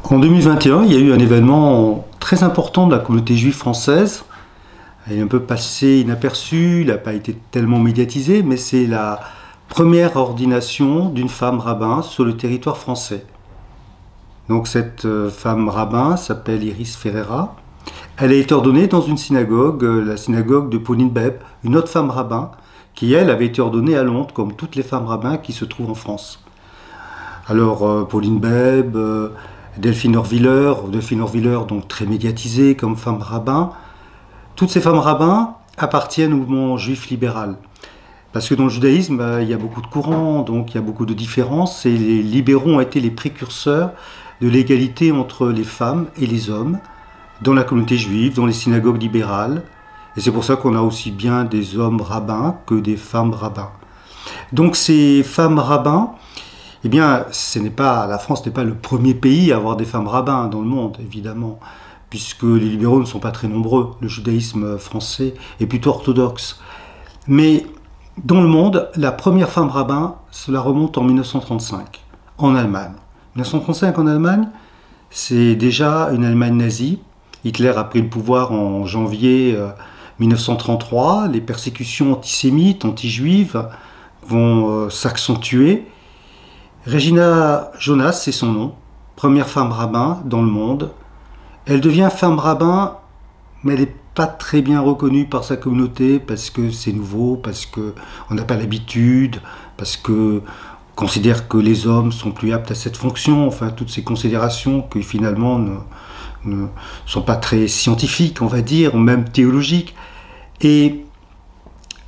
En 2021, il y a eu un événement très important de la communauté juive française. Il est un peu passé inaperçu, il n'a pas été tellement médiatisé, mais c'est la première ordination d'une femme rabbin sur le territoire français. Donc cette femme rabbin s'appelle Iris Ferreira. Elle a été ordonnée dans une synagogue, la synagogue de Pauline Beb, une autre femme rabbin, qui elle avait été ordonnée à Londres, comme toutes les femmes rabbins qui se trouvent en France. Alors Pauline Beb, Delphine Orviller, donc très médiatisée comme femme rabbin. Toutes ces femmes rabbins appartiennent au mouvement juif libéral. Parce que dans le judaïsme, il y a beaucoup de courants, donc il y a beaucoup de différences, et les libéraux ont été les précurseurs de l'égalité entre les femmes et les hommes dans la communauté juive, dans les synagogues libérales. Et c'est pour ça qu'on a aussi bien des hommes rabbins que des femmes rabbins. Donc ces femmes rabbins, eh bien, la France n'est pas le premier pays à avoir des femmes rabbins dans le monde, évidemment, puisque les libéraux ne sont pas très nombreux. Le judaïsme français est plutôt orthodoxe. Mais dans le monde, la première femme rabbin, cela remonte en 1935, en Allemagne. 1935 en Allemagne, c'est déjà une Allemagne nazie. Hitler a pris le pouvoir en janvier 1933. Les persécutions antisémites, anti-juives vont s'accentuer. Regina Jonas, c'est son nom, première femme rabbin dans le monde. Elle devient femme rabbin, mais elle n'est pas très bien reconnue par sa communauté parce que c'est nouveau, parce qu'on n'a pas l'habitude, parce qu'on considère que les hommes sont plus aptes à cette fonction, enfin toutes ces considérations qui finalement ne sont pas très scientifiques, on va dire, ou même théologiques. Et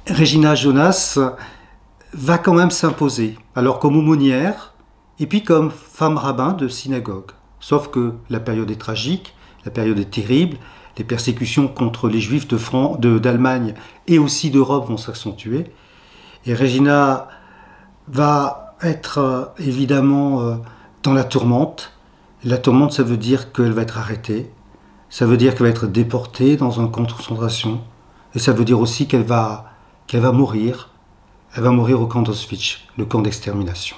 Regina Jonas va quand même s'imposer, alors comme aumônière, et puis comme femme rabbin de synagogue. Sauf que la période est tragique, la période est terrible, les persécutions contre les juifs d'Allemagne et aussi d'Europe vont s'accentuer. Et Regina va être évidemment dans la tourmente. La tourmente, ça veut dire qu'elle va être arrêtée, ça veut dire qu'elle va être déportée dans un camp de concentration, et ça veut dire aussi qu'elle va mourir. Elle va mourir au camp d'Auschwitz, le camp d'extermination.